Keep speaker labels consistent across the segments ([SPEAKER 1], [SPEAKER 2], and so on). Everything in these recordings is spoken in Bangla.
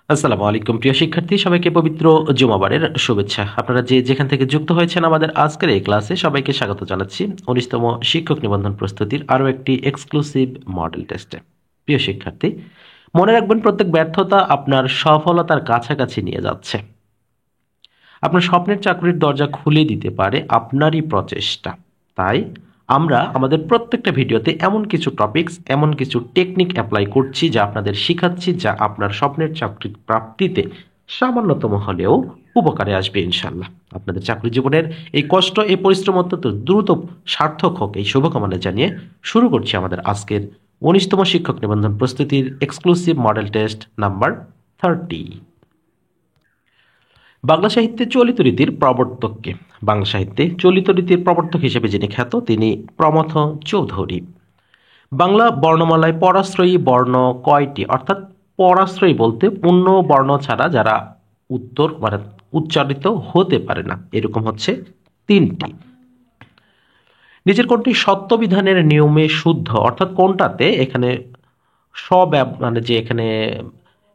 [SPEAKER 1] আসসালামু আলাইকুম প্রিয় শিক্ষার্থী, সবাইকে পবিত্র জুমাবারের শুভেচ্ছা। আপনারা যে যেখান থেকে যুক্ত হয়েছেন আমাদের আজকের এই ক্লাসে সবাইকে স্বাগত জানাচ্ছি 19তম শিক্ষক নিবন্ধন প্রস্তুতির আরও একটি এক্সক্লুসিভ মডেল টেস্টে। প্রিয় শিক্ষার্থী, মনে রাখবেন প্রত্যেক ব্যর্থতা আপনার সফলতার কাছাকাছি নিয়ে যাচ্ছে। আপনার স্বপ্নের চাকরির দরজা খুলে দিতে পারে আপনারই প্রচেষ্টা। তাই আমরা আমাদের প্রত্যেকটা ভিডিওতে এমন কিছু টপিকস, এমন কিছু টেকনিক অ্যাপ্লাই করছি যা আপনাদের শিখাচ্ছি, যা আপনার স্বপ্নের চাকরির প্রাপ্তিতে সামান্যতম হলেও উপকারে আসবে ইনশাল্লাহ। আপনাদের চাকরি জীবনের এই কষ্ট, এই পরিশ্রম অত্যন্ত দ্রুত সার্থক হোক এই শুভকামনা জানিয়ে শুরু করছি আমাদের আজকের 19তম শিক্ষক নিবন্ধন প্রস্তুতির exclusive model test number 30। Bangla সাহিত্যে চলিত রীতির প্রবর্তককে? বাংলা সাহিত্যে চলিত রীতির প্রবর্তক হিসেবে যিনি খ্যাত তিনি প্রমথ চৌধুরী। বাংলা বর্ণমালায় পরাশ্রয়ী বর্ণ কয়টি? অর্থাৎ পরাশ্রয়ী বলতে পূর্ণ বর্ণ ছাড়া যারা উত্তর মানে উচ্চারিত হতে পারে না, এরকম হচ্ছে 3টি। নিচের কোনটি সত্যবিধানের নিয়মে শুদ্ধ? অর্থাৎ কোনটাতে এখানে মানে যে এখানে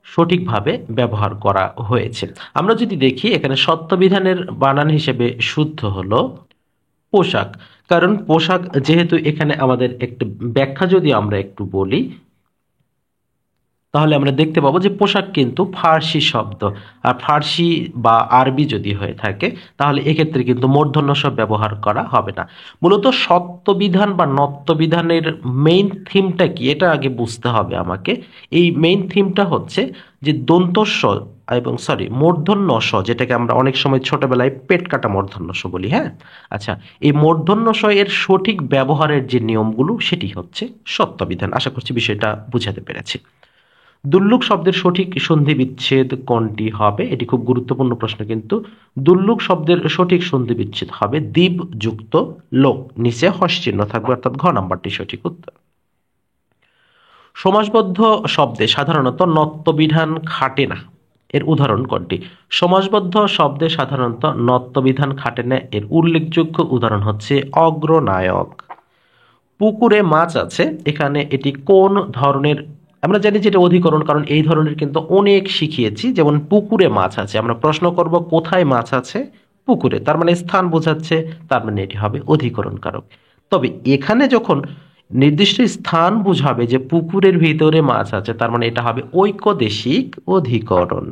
[SPEAKER 1] সঠিকভাবে ব্যবহার করা হয়েছে। আমরা যদি দেখি এখানে সত্যবিধানের বানান হিসেবে শুদ্ধ হলো পোশাক। কারণ পোশাক যেহেতু এখানে আমাদের একটু ব্যাখ্যা যদি আমরা একটু বলি তাহলে আমরা দেখতে পাবো যে পোশাক কিন্তু ফার্সি শব্দ। আর ফার্সি বা আরবি যদি হয়ে থাকে তাহলে এক্ষেত্রে কিন্তু মূর্ধন্য ষ ব্যবহার করা হবে না। মূলত সত্যবিধান বা নত্যবিধানের মেইন থিমটা কি এটা আগে বুঝতে হবে আমাকে। এই মেইন থিমটা হচ্ছে যে দন্তস্ব এবং মূর্ধন্য ষ, যেটাকে আমরা অনেক সময় ছোটবেলায় পেট কাটা মূর্ধন্য ষ বলি। হ্যাঁ, আচ্ছা, এই মূর্ধন্য ষ এর সঠিক ব্যবহারের যে নিয়মগুলো সেটি হচ্ছে সত্যবিধান। আশা করছি বিষয়টা বুঝাতে পেরেছি। দুল্লুক শব্দের সঠিক সন্ধি বিচ্ছেদ কোনটি হবে? এটি খুব গুরুত্বপূর্ণ প্রশ্ন কিন্তু। দুল্লুক শব্দের সঠিক সন্ধি বিচ্ছেদ হবে দ্বীপ যুক্ত লোক, নিচে হস চিহ্ন থাকবে, অর্থাৎ ঘ নাম্বারটি সঠিক উত্তর। সমাসবদ্ধ শব্দে সাধারণত নত্যবিধান খাটে না, এর উদাহরণ কোনটি? সমাসবদ্ধ শব্দে সাধারণত নত্যবিধান খাটে না, এর উল্লেখযোগ্য উদাহরণ হচ্ছে অগ্রনায়ক। পুকুরে মাছ আছে, এখানে এটি কোন ধরনের? আমরা জানি যে এটা অধিকরণ, কারণ এই ধরনের কিন্তু অনেক শিখিয়েছি। যেমন পুকুরে মাছ আছে, আমরা প্রশ্ন করব কোথায় মাছ আছে? পুকুরে, তার মানে স্থান বোঝাচ্ছে, তার মানে এটি হবে অধিকরণ কারক। তবে এখানে যখন নির্দিষ্ট স্থান বুঝাবে যে পুকুরের ভিতরে মাছ আছে, তার মানে এটা হবে ঐকদেশিক অধিকরণ।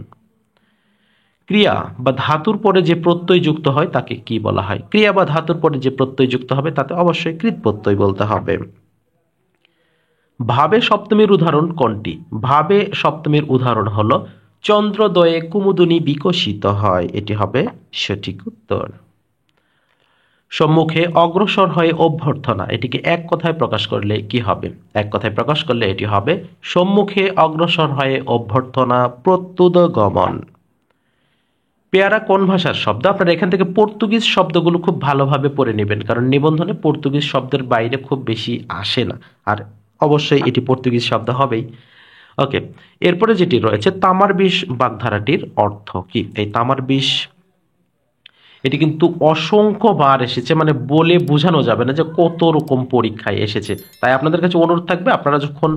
[SPEAKER 1] ক্রিয়া বা ধাতুর পরে যে প্রত্যয় যুক্ত হয় তাকে কি বলা হয়? ক্রিয়া বা ধাতুর পরে যে প্রত্যয় যুক্ত হবে তাতে অবশ্যই কৃৎ প্রত্যয় বলতে হবে। ভাবে সপ্তমীর উদাহরণ কোনটি? ভাবে সপ্তমীর উদাহরণ হলো চন্দ্রোদয়ে কুমুদিনী বিকশিত হয়, এটি হবে সঠিক উত্তর। সম্মুখে অগ্রসর হয়ে অভ্যর্থনা, এটিকে এক কথায় প্রকাশ করলে কি হবে? এক কথায় প্রকাশ করলে এটি হবে সম্মুখে অগ্রসর হয়ে অভ্যর্থনা প্রত্যুদ গমন। পেয়ারা কোন ভাষার শব্দ? আপনারা এখান থেকে পর্তুগিজ শব্দগুলো খুব ভালোভাবে পড়ে নেবেন, কারণ নিবন্ধনে পর্তুগিজ শব্দের বাইরে খুব বেশি আসে না, আর অবশ্যই এটি পর্তুগিজ শব্দ হবেই। ওকে, এরপরে যেটি রয়েছে তামার বিষ বাগধারাটির অর্থ কি? এই তামার বিষ এটি কিন্তু অসংখ্যবার এসেছে, মানে বলে বোঝানো যাবে না যে কত রকম পরীক্ষায় এসেছে। তাই আপনাদের কাছে অনুরোধ থাকবে আপনারা যখন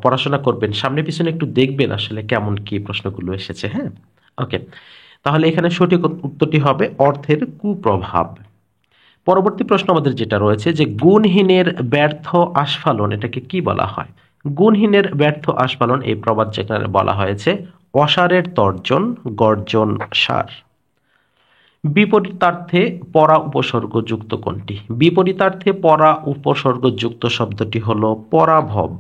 [SPEAKER 1] পড়াশোনা করবেন সামনে পিছনে একটু দেখবেন আসলে কেমন কি প্রশ্নগুলো এসেছে। হ্যাঁ, ওকে, তাহলে এখানে সঠিক উত্তরটি হবে অর্থের কুপ্রভাব। পরবর্তী প্রশ্ন আমাদের যেটা রয়েছে যে গুণহীনের ব্যর্থ আস্ফালন, এটাকে কি বলা হয়? গুণহীনের ব্যর্থ আস্ফালন এই প্রবাদ যেখানে বলা হয়েছে অসারের তর্জন গর্জন সার। বিপরীতার্থে পরা উপসর্গ যুক্ত কোনটি? বিপরীতার্থে পরা উপসর্গ যুক্ত শব্দটি হলো পরাভব।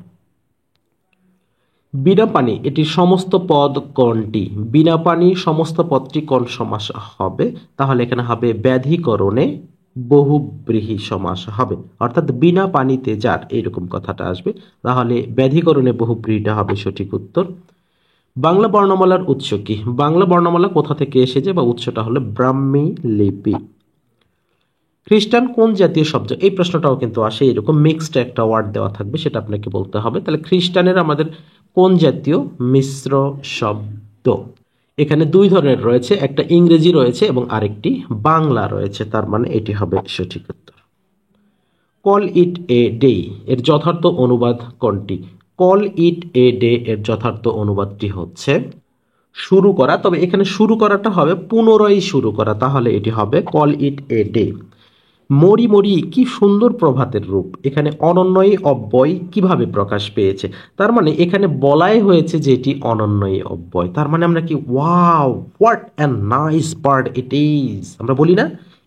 [SPEAKER 1] বিনা পানি এটির সমস্ত পদ কোনটি? বিনা পানি সমস্ত পদটি কোন সমাস হবে? তাহলে এখানে হবে ব্যাধিকরণে বহুব্রীহি সমাস হবে, অর্থাৎ বিনা পানিতে যার এইরকম কথাটা আসবে, তাহলে ব্যাধিকরণে বহুব্রীহিটা হবে সঠিক উত্তর। বাংলা বর্ণমালার উৎস কি? বাংলা বর্ণমালা কোথা থেকে এসেছে বা উৎসটা হলো ব্রাহ্মী লিপি। খ্রিস্টান কোন জাতীয় শব্দ? এই প্রশ্নটাও কিন্তু আসে, এরকম মিক্সড একটা ওয়ার্ড দেওয়া থাকবে, সেটা আপনাকে বলতে হবে। তাহলে খ্রিস্টানের আমাদের কোন জাতীয়? মিশ্র শব্দ। এখানে দুই ধরনের রয়েছে, একটা ইংরেজি রয়েছে এবং আরেকটি বাংলা রয়েছে, তার মানে এটি হবে সঠিক উত্তর। কল ইট এ ডে এর যথার্থ অনুবাদ কোনটি? কল ইট এ ডে এর যথার্থ অনুবাদটি হচ্ছে শুরু করা, তবে এখানে শুরু করাটা হবে পুনরায় শুরু করা, তাহলে এটি হবে কল ইট এ ডে। মরি মরি কি সুন্দর প্রভাতের রূপ, এখানে অনন্যই অব্যয় কিভাবে প্রকাশ পেয়েছে, তার মানে এখানে বলাই হয়েছে যে এটি অনন্যই অব্যয়, তার মানে আমরা কি wow what an nice bird it is আমরা বলি না,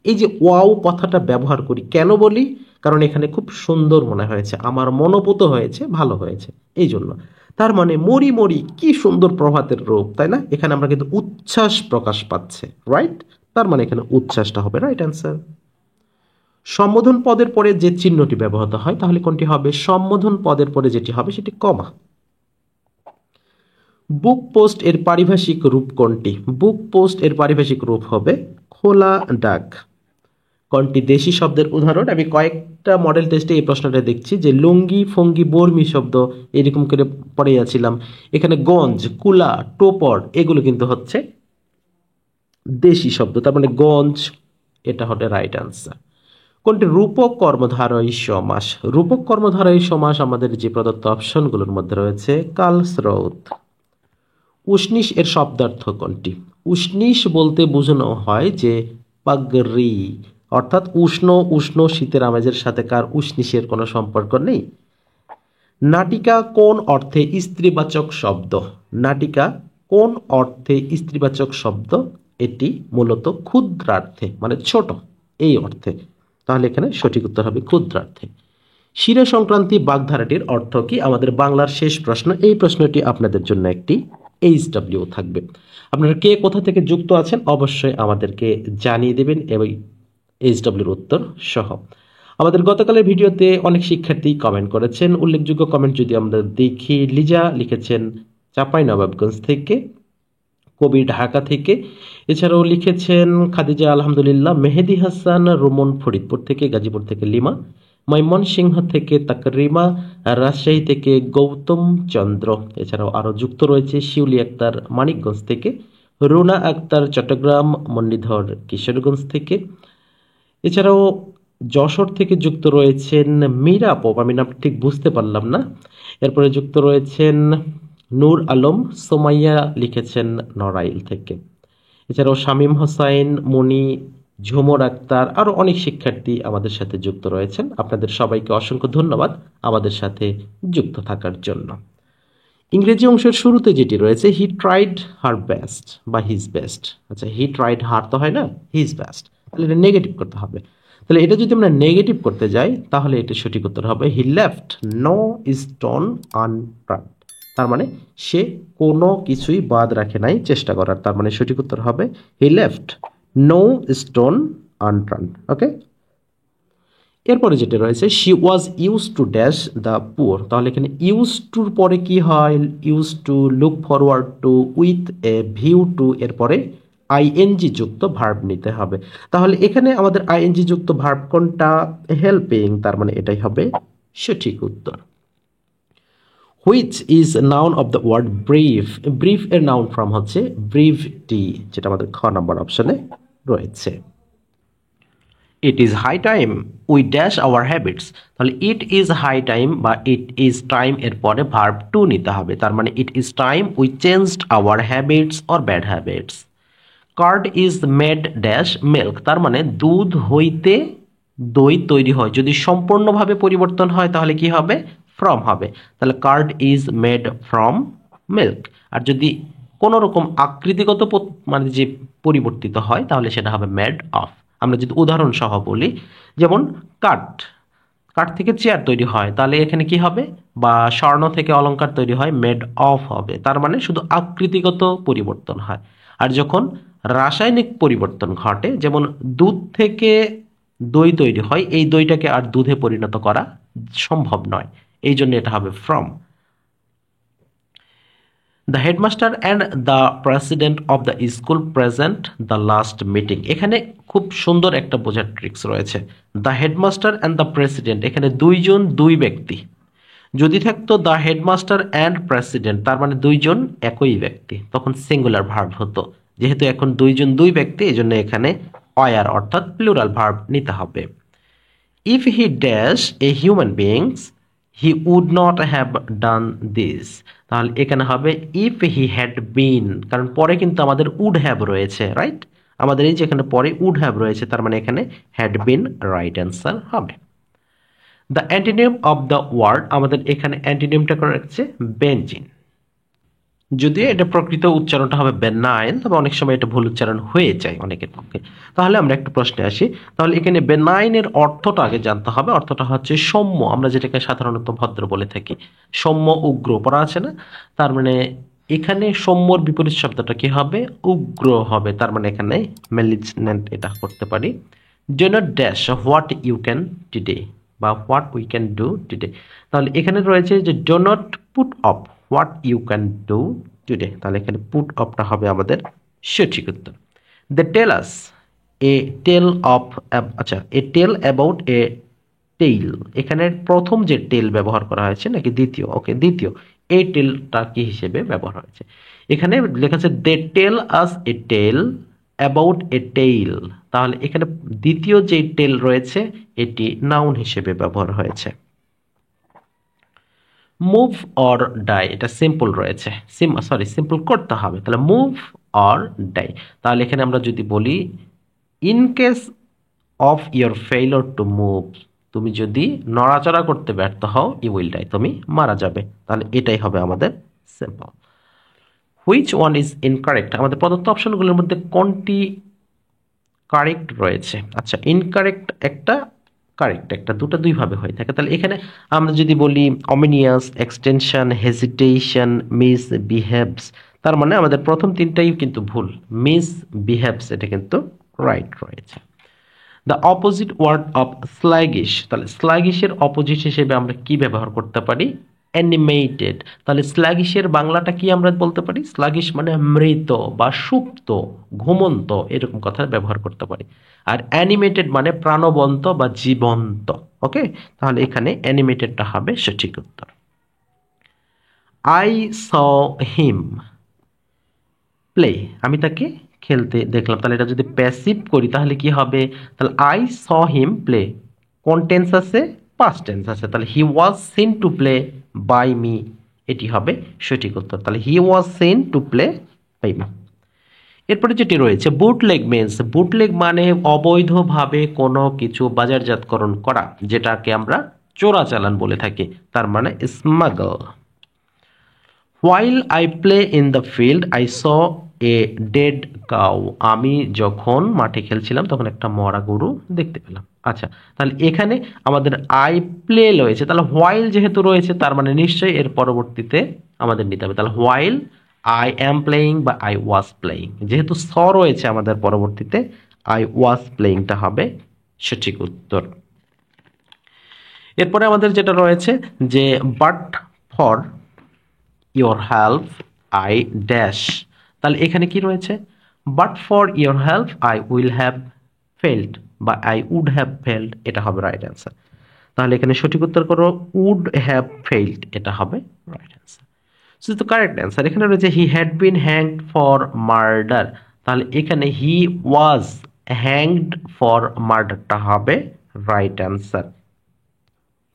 [SPEAKER 1] এই যে ওয়াও কথাটা ব্যবহার করি, কেন বলি, কারণ এখানে খুব সুন্দর মনে হয়েছে, আমার মনোপুত হয়েছে, ভালো হয়েছে, এই জন্য। তার মানে মরি মরি কি সুন্দর প্রভাতের রূপ, তাই না, এখানে আমরা কিন্তু উচ্ছ্বাস প্রকাশ পাচ্ছে, রাইট, তার মানে এখানে উচ্ছ্বাসটা হবে রাইট অ্যান্সার। সম্বোধন পদের পরে যে চিহ্নটি ব্যবহৃত হয় তাহলে কোনটি হবে, সম্বোধন পদের পরে যেটি হবে সেটি কমা। বুক পোস্ট এর পারিভাষিক রূপ কোনটি, বুক পোস্ট এর পারিভাষিক রূপ হবে খোলা ডাক। কোনটি দেশি শব্দের উদাহরণ, আমি কয়েকটা মডেল টেস্টে এই প্রশ্নটা দেখছি যে লুঙ্গি ফঙ্গি বর্মি শব্দ এরকম করে পড়ে যাচ্ছিলাম, এখানে গঞ্জ কুলা টোপর এগুলো কিন্তু হচ্ছে দেশি শব্দ, তার মানে গঞ্জ এটা হবে রাইট আনসার। কোনটি রূপক কর্মধারয়ী সমাস, রূপক কর্মধারয়ী সমাস আমাদের যে প্রদত্ত অপশনগুলোর মধ্যে রয়েছে কালস্রোত। উষ্ণিস এর শব্দার্থ কোনটি, উষ্ণিস বলতে বোঝানো হয় যে পাগরি, অর্থাৎ উষ্ণ উষ্ণ শীতের আমেজের সাথে কার উষ্ণিসের কোনো সম্পর্ক নেই। নাটিকা কোন অর্থে স্ত্রীবাচক শব্দ, নাটিকা কোন অর্থে স্ত্রীবাচক শব্দ, এটি মূলত ক্ষুদ্রার্থে মানে ছোট এই অর্থে, তাহলে এখানে সঠিক উত্তর হবে ক্ষুদ্রার্থে। শিরা সংক্রান্তি বাগধারাটির অর্থ কি, আমাদের বাংলার শেষ প্রশ্ন, এই প্রশ্নটি আপনাদের জন্য একটি HW থাকবে। আপনারা কে কোথা থেকে যুক্ত আছেন অবশ্যই আমাদেরকে জানিয়ে দেবেন এবং HWর উত্তর সহ। আমাদের গতকালের ভিডিওতে অনেক শিক্ষার্থী কমেন্ট করেছেন, উল্লেখযোগ্য কমেন্ট যদি আমরা দেখি, লিজা লিখেছেন চাঁপাইনবাবগঞ্জ থেকে, কবি ঢাকা থেকে, এছাড়াও লিখেছেন খাদিজা আলহামদুলিল্লাহ, মেহেদি হাসান রোমন ফরিদপুর থেকে, গাজীপুর থেকে লিমা, ময়মনসিংহ থেকে তাকরিমা, রাজশাহী থেকে গৌতম চন্দ্র, এছাড়াও আরও যুক্ত রয়েছে শিউলি আক্তার মানিকগঞ্জ থেকে, রুনা আক্তার চট্টগ্রাম, মন্নিধর কিশোরগঞ্জ থেকে, এছাড়াও যশোর থেকে যুক্ত রয়েছেন মীরা পপ, আমি নাম ঠিক বুঝতে পারলাম না, এরপরে যুক্ত রয়েছেন নূর আলম, সোমাইয়া লিখেছেন নড়াইল থেকে, এছাড়াও শামীম হোসাইন, মনি, ঝুমর আক্তার, আরও অনেক শিক্ষার্থী আমাদের সাথে যুক্ত রয়েছেন। আপনাদের সবাইকে অসংখ্য ধন্যবাদ আমাদের সাথে যুক্ত থাকার জন্য। ইংরেজি অংশের শুরুতে যেটি রয়েছে হি ট্রাইড হার বেস্ট বা হিজ বেস্ট, আচ্ছা হি ট্রাইড হার তো হয় না, হিজ বেস্ট, তাহলে এটা নেগেটিভ করতে হবে, তাহলে এটা যদি আমরা নেগেটিভ করতে যাই তাহলে এটা সঠিক উত্তর হবে he left no stone unturned, তার মানে সে কোনো কিছুই বাদ রাখে নাই চেষ্টা করার, তার মানে সঠিক উত্তর হবে he left no stone unturned. Okay, এরপরে যেটা রয়েছে she was use to dash the poor, তাহলে এখানে ইউজ টুর পরে কি হয়, use to look forward to with a view to, এরপরে আইএনজি যুক্ত ভার্ব নিতে হবে, তাহলে এখানে আমাদের আইএনজি যুক্ত ভার্ব কোনটা, হেল্পিং, তার মানে এটাই হবে সঠিক উত্তর। Which is noun of the word brief, brief এর নাউন ফর্ম হচ্ছে ব্রিভটি, যেটা আমাদের খ নম্বর অপশনে রয়েছে। It is high time we dash our habits, তাহলে ইট ইজ হাই টাইম বা ইট ইজ টাইম এর পরে ভার্ব টু নিতে হবে, তার মানে it is time we changed our habits or bad habits. Curd is made dash milk, তার মানে দুধ হইতে দই তৈরি হয়, যদি সম্পূর্ণভাবে পরিবর্তন হয় তাহলে কি হবে, ফ্রম হবে, তাহলে curd is made from milk, আর যদি কোনো রকম আকৃতিগত মানে যে পরিবর্তিত হয় তাহলে সেটা হবে মেড অফ। আমরা যদি উদাহরণ সহ বলি, যেমন কাঠ, কাঠ থেকে চেয়ার তৈরি হয়, তাহলে এখানে কি হবে, বা স্বর্ণ থেকে অলংকার তৈরি হয়, মেড অফ হবে, তার মানে শুধু আকৃতিগত পরিবর্তন হয়। আর যখন রাসায়নিক পরিবর্তন ঘটে, যেমন দুধ থেকে দই তৈরি হয়, এই দইটাকে আর দুধে পরিণত করা সম্ভব নয়, এই জন্য এটা হবে from. The headmaster and the president of the school present the last meeting, এখানে খুব সুন্দর একটা বোঝার ট্রিক্স রয়েছে। The headmaster and the president, এখানে দুইজন দুই ব্যক্তি, যদি থাকতো দ্য হেডমাস্টার অ্যান্ড প্রেসিডেন্ট তার মানে দুইজন একই ব্যক্তি, তখন সিঙ্গুলার ভার্ব হতো, যেহেতু এখন দুইজন দুই ব্যক্তি এই জন্য এখানে অয়ার অর্থাৎ প্লুরাল ভার্ব নিতে হবে। If he dash a human beings he would not have done this, তাহলে এখানে হবে ইফ হি হ্যাড বিন, কারণ পরে কিন্তু আমাদের উড হ্যাভ রয়েছে, রাইট? আমাদের এই যে এখানে পরে উড হ্যাভ রয়েছে, তার মানে এখানে হ্যাড বিন রাইট অ্যান্সার হবে। The antonym of the word, আমাদের এখানে অ্যান্টিনিমটা করে রাখছে বেনজিন। যদিও এটা প্রকৃত উচ্চারণটা হবে বেনাইন, তবে অনেক সময় এটা ভুল উচ্চারণ হয়ে যায় অনেকের পক্ষে। তাহলে আমরা একটু প্রশ্নে আসি। তাহলে এখানে বেনাইনের অর্থটা আগে জানতে হবে। অর্থটা হচ্ছে সৌম্য, আমরা যেটাকে সাধারণত ভদ্র বলে থাকি। সৌম্য উগ্র পড়া আছে না? তার মানে এখানে সৌম্যর বিপরীত শব্দটা কি হবে? উগ্র হবে। তার মানে এখানে ম্যালিগন্যান্ট এটা করতে পারি। Do not dash what you can today, বা what we can do today. তাহলে এখানে রয়েছে যে do not put off what you can do today, তাহলে এখানে পুট অফটা হবে আমাদের সঠিক উত্তর। দে টেল আস এ টেল অফ, আচ্ছা, এ টেল অ্যাবাউট এ টেইল, এখানে প্রথম যে টেল ব্যবহার করা হয়েছে নাকি দ্বিতীয়? ওকে, দ্বিতীয়। এই টেলটা কি হিসেবে ব্যবহার হয়েছে? এখানে লেখা আছে দে টেল আস এ টেল অ্যাবাউট এ টেইল, তাহলে এখানে দ্বিতীয় যে টেল রয়েছে এটি নাউন হিসেবে ব্যবহার হয়েছে। মুভ অর ডাই, এটা সিম্পল রয়েছে, সিম্পল করতে হবে। তাহলে মুভ অর ডাই, তাহলে এখানে আমরা যদি বলি in case of your failure to move, তুমি যদি নড়াচড়া করতে ব্যর্থ হও, ইউ উইল ডাই, তুমি মারা যাবে। তাহলে এটাই হবে আমাদের simple. Which one is incorrect, আমাদের প্রদত্ত অপশনগুলোর মধ্যে কোনটি কারেক্ট রয়েছে? আচ্ছা, ইনকারেক্ট একটা, কারেক্ট একটা, দুইভাবে হয়ে থাকে। তাহলে এখানে আমরা যদি বলি অমিনিয়াস, এক্সটেনশন, হেজিটেশন, মিস বিহেভস, তার মানে আমাদের প্রথম তিনটাই কিন্তু ভুল। মিস বিহেভস এটা কিন্তু রাইট রয়েছে। দ্য অপোজিট ওয়ার্ড অফ স্ল্যাগিশ, তাহলে স্ল্যাগিশের অপোজিট হিসেবে আমরা কি ব্যবহার করতে পারি? অ্যানিমেটেড। তাহলে স্ল্যাগিশের বাংলাটা কি আমরা বলতে পারি? স্ল্যাগিশ মানে মৃত বা সুপ্ত, ঘুমন্ত, এরকম কথা ব্যবহার করতে পারি। আর অ্যানিমেটেড মানে প্রাণবন্ত বা জীবন্ত। ওকে, তাহলে এখানে অ্যানিমেটেডটা হবে সঠিক উত্তর। আই স হিম প্লে, আমি তাকে খেলতে দেখলাম। তাহলে এটা যদি প্যাসিভ করি তাহলে কি হবে? তাহলে আই স হিম প্লে, কোন টেন্স আছে? পাস্ট টেন্স আছে। তাহলে he was seen to play by me, এটি হবে সঠিক উত্তর। তাহলে he was seen to play by me. এরপরে যেটি রয়েছে বুটলেগ মিন্স, বুটলেগ মানে অবৈধভাবে কোনো কিছু বাজারজাতকরণ করা, যেটাকে আমরা চোরাচালান বলে থাকি, তার মানে smuggle. While I play in the field I saw a dead cow, আমি যখন মাঠে খেলছিলাম তখন একটা মরা গরু দেখতে পেলাম। আচ্ছা, তাহলে এখানে আমাদের আই প্লে রয়েছে, তাহলে হোয়াইল যেহেতু রয়েছে তার মানে নিশ্চয়ই এর পরবর্তীতে আমাদের নিতে হবে। তাহলে হোয়াইল আই অ্যাম প্লেয়িং বা আই ওয়াজ প্লেয়িং, যেহেতু স রয়েছে আমাদের পরবর্তীতে আই ওয়াজ প্লেয়িংটা হবে সঠিক উত্তর। এরপরে আমাদের যেটা রয়েছে যে but for your help I dash, তাহলে এখানে কি রয়েছে? But for your help I will have failed বা আই উড হ্যাভ ফেল্ড, এটা হবে রাইট অ্যান্সার। তাহলে এখানে সঠিক উত্তর করো উড হ্যাভ ফেল্ড, এটা হবে right answer. So the correct answer এখানে রয়েছে he had been hanged for murder, তাহলে এখানে হি ওয়াজ হ্যাংড ফর মার্ডারটা হবে রাইট অ্যান্সার।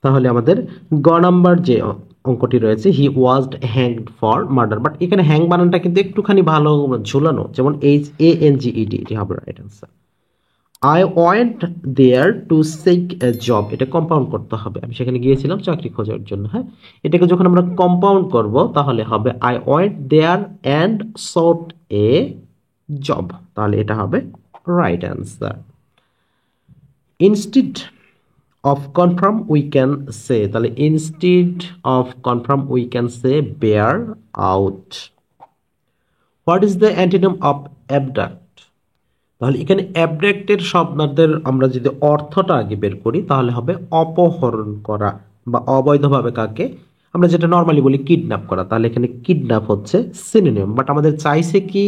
[SPEAKER 1] তাহলে আমাদের গ নাম্বার যে অঙ্কটি রয়েছে he was hanged for murder, but এখানে হ্যাং বানানটা কিন্তু একটুখানি ভালো ঝুলানো, যেমন HANGED, এটি হবে right answer. I went there to seek a job, এটা কম্পাউন্ড করতে হবে, আমি সেখানে গিয়েছিলাম চাকরি খোঁজার জন্য। হ্যাঁ, এটাকে যখন আমরা কম্পাউন্ড করব তাহলে হবে I went there and sought a job, তাহলে এটা হবে right answer. Instead of confirm we can say, তাহলে instead of confirm we can say bear out. What is the antonym of abduct, তাহলে এখানে অ্যাবডাক্টের শব্দের আমরা যদি অর্থটা আগে বের করি তাহলে হবে অপহরণ করা বা অবৈধভাবে কাকে, আমরা যেটা নর্মালি বলি কিডন্যাপ করা, তাহলে এখানে কিডন্যাপ হচ্ছে সিনোনিম, বাট আমাদের চাইছে কি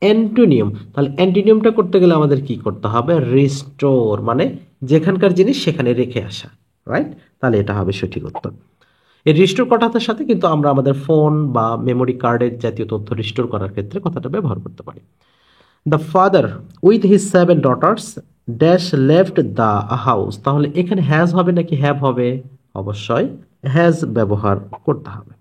[SPEAKER 1] অ্যান্টোনিয়াম। তাহলে অ্যান্টোনিয়ামটা করতে গেলে আমাদের কি করতে হবে? রিস্টোর, মানে যেখানকার জিনিস সেখানে রেখে আসা, রাইট? তাহলে এটা হবে সঠিক উত্তর। এই রিস্টোর কথাটার সাথে কিন্তু আমরা আমাদের ফোন বা মেমোরি কার্ডের জাতীয় তথ্য রিস্টোর করার ক্ষেত্রে কথাটা ব্যবহার করতে পারি। The father with his 7 daughters dash left the house, তাহলে এখানে হ্যাজ হবে নাকি হ্যাভ হবে? অবশ্যই হ্যাজ ব্যবহার করতে হবে।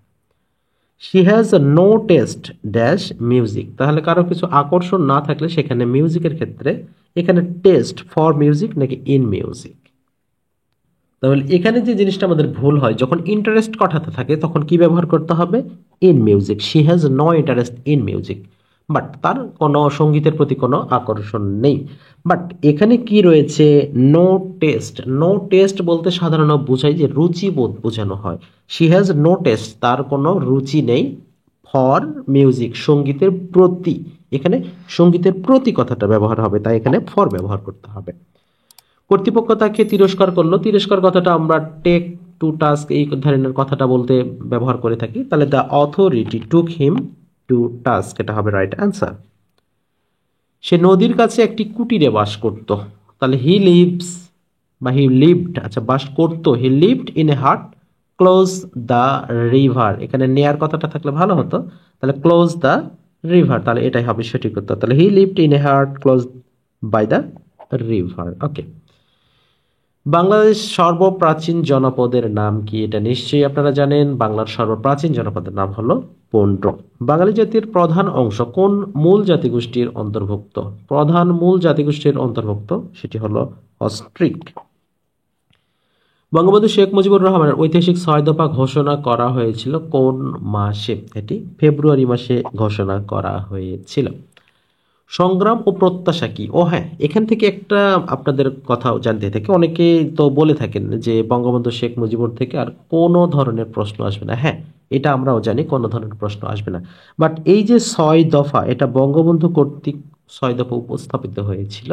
[SPEAKER 1] She has no taste dash music, তাহলে কারো কিছু আকর্ষণ না থাকলে সেখানে মিউজিকের ক্ষেত্রে এখানে টেস্ট ফর মিউজিক নাকি ইন মিউজিক। তাহলে এখানে যে জিনিসটা আমাদের ভুল হয়, যখন ইন্টারেস্ট কথাতে থাকে তখন কি ব্যবহার করতে হবে? In music. She has no interest in music, but তার কোনো সঙ্গীতের প্রতি কোনো আকর্ষণ নেই। বাট এখানে কি রয়েছে? No taste. নো টেস্ট বলতে সাধারণত বোঝায় যে রুচিবোধ বোঝানো হয়। শি হ্যাজ নো টেস্ট, তার কোনো রুচি নেই ফর মিউজিক, সঙ্গীতের প্রতি। এখানে সঙ্গীতের প্রতি কথাটা ব্যবহার হবে, তাই এখানে ফর ব্যবহার করতে হবে। কর্তৃপক্ষ তাকে তিরস্কার করলো, তিরস্কার কথাটা আমরা টেক টু টাস্ক এই ধরনের কথাটা বলতে ব্যবহার করে থাকি, তাহলে the authority took him to task, এটা হবে রাইট অ্যান্সার। সে নদীর কাছে একটি কুটিরে বাস করত, তাহলে হি লিভস বা হি লিভড, আচ্ছা বাস করতো, হি লিভড ইন এ হাট ক্লোজ দ্য রিভার, এখানে নেয়ার কথাটা থাকলে ভালো হতো, তাহলে ক্লোজ দ্য রিভার, তাহলে এটাই হবে সঠিক উত্তর। তাহলে হি লিভড ইন এ হাট ক্লোজ বাই দ্য রিভার। ওকে, বাংলাদেশ সর্বপ্রাচীন জনপদের নাম কি? এটা নিশ্চয়ই আপনারা জানেন, বাংলার সর্বপ্রাচীন জনপদের নাম হলো পৌন্ড্র। বাঙালি জাতির প্রধান অংশ কোন মূল জাতিগোষ্ঠীর অন্তর্ভুক্ত? প্রধান মূল জাতিগোষ্ঠীর অন্তর্ভুক্ত সেটি হলো অস্ট্রিক। বঙ্গবন্ধু শেখ মুজিবুর রহমানের ঐতিহাসিক 6 দফা ঘোষণা করা হয়েছিল কোন মাসে? এটি ফেব্রুয়ারি মাসে ঘোষণা করা হয়েছিল। সংগ্রাম ও প্রত্যাশা কি? ও হ্যাঁ, এখান থেকে একটা আপনাদের কথাও জানতে থাকে, অনেকে তো বলে থাকেন যে বঙ্গবন্ধু শেখ মুজিবুর থেকে আর কোনো ধরনের প্রশ্ন আসবে না। হ্যাঁ, এটা আমরাও জানি কোনো ধরনের প্রশ্ন আসবে না, বাট এই যে 6 দফা, এটা বঙ্গবন্ধু কর্তৃক 6 দফা উপস্থাপিত হয়েছিল,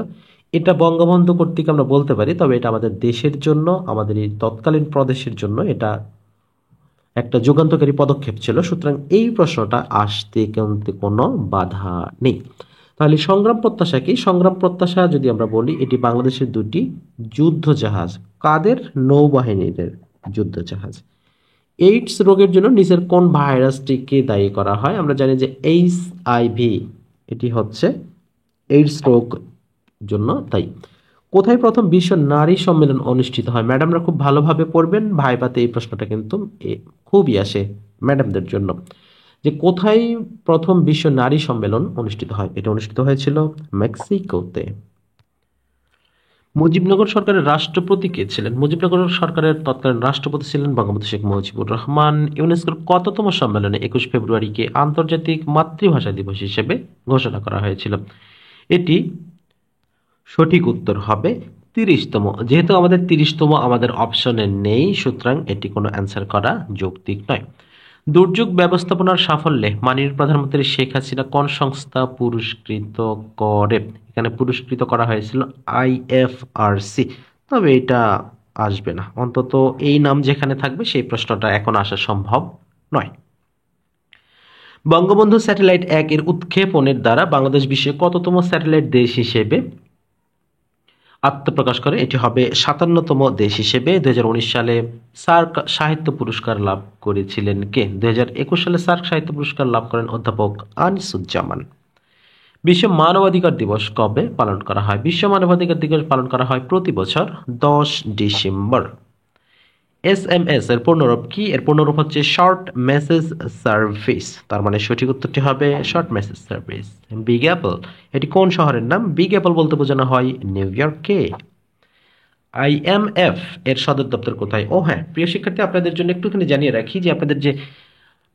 [SPEAKER 1] এটা বঙ্গবন্ধু কর্তৃক আমরা বলতে পারি, তবে এটা আমাদের দেশের জন্য, আমাদের এই তৎকালীন প্রদেশের জন্য এটা একটা যুগান্তকারী পদক্ষেপ ছিল। সুতরাং এই প্রশ্নটা আসতে কিন্তু কোনো বাধা নেই। তাহলে সংগ্রাম প্রত্যাশা কি? সংগ্রাম প্রত্যাশা যদি আমরা বলি, এটি বাংলাদেশের দুটি যুদ্ধ জাহাজ। কাদের? নৌবাহিনীর যুদ্ধ জাহাজ। এইডস রোগের জন্য নিচের কোন ভাইরাসটিকে দায়ী করা হয়? আমরা জানি যে HIV, এটি হচ্ছে এইডস রোগ জন্য দায়ী। কোথায় প্রথম বিশ্ব নারী সম্মেলন অনুষ্ঠিত হয়? ম্যাডামরা খুব ভালোভাবে পড়বেন, ভাইভাতে এই প্রশ্নটা কিন্তু খুবই আসে ম্যাডামদের জন্য, যে কোথায় প্রথম বিশ্ব নারী সম্মেলন অনুষ্ঠিত হয়? এটা অনুষ্ঠিত হয়েছিল মেক্সিকোতে। মুজিবনগর সরকারের রাষ্ট্রপতি কে ছিলেন? মুজিবনগর সরকারের তৎকালীন রাষ্ট্রপতি ছিলেন বঙ্গবন্ধু শেখ মুজিবুর রহমান। ইউনেস্কোর কততম সম্মেলনে 21 ফেব্রুয়ারিকে আন্তর্জাতিক মাতৃভাষা দিবস হিসেবে ঘোষণা করা হয়েছিল? এটি সঠিক উত্তর হবে 30তম। যেহেতু আমাদের 30তম আমাদের অপশনে নেই, সুতরাং এটি কোনো অ্যান্সার করা যৌক্তিক নয়। দুর্যোগ ব্যবস্থাপনার সাফল্যে মাননীয় প্রধানমন্ত্রী শেখ হাসিনা কোন সংস্থা পুরস্কৃত করে? এখানে পুরস্কৃত করা হয়েছিল IFRC, তবে এটা আসবে না, অন্তত এই নাম যেখানে থাকবে সেই প্রশ্নটা এখন আসা সম্ভব নয়। বঙ্গবন্ধু স্যাটেলাইট 1 এর উৎক্ষেপণের দ্বারা বাংলাদেশ বিশ্বের কততম স্যাটেলাইট দেশ হিসেবে আত্মপ্রকাশ করে? এটি হবে 57তম দেশ হিসেবে। 2019 সালে সার্ক সাহিত্য পুরস্কার লাভ করেছিলেন কে? 2021 সালে সার্ক সাহিত্য পুরস্কার লাভ করেন অধ্যাপক আনিসুজ্জামান। বিশ্ব মানবাধিকার দিবস কবে পালন করা হয়? বিশ্ব মানবাধিকার দিবস পালন করা হয় প্রতি বছর 10 ডিসেম্বর। SMS এর পূর্ণরূপ কি? এর পূর্ণরূপ হচ্ছে শর্ট মেসেজ সার্ভিস, তার মানে সঠিক উত্তরটি হবে short message service. Big Apple, এটি কোন শহরের নাম? বিগ অ্যাপল বলতে বোঝানো হয় নিউ ইয়র্ককে। IMF এর সদর দপ্তর কোথায়? ও হ্যাঁ, প্রিয় শিক্ষার্থী, আপনাদের জন্য একটুখানি জানিয়ে রাখি যে আপনাদের যে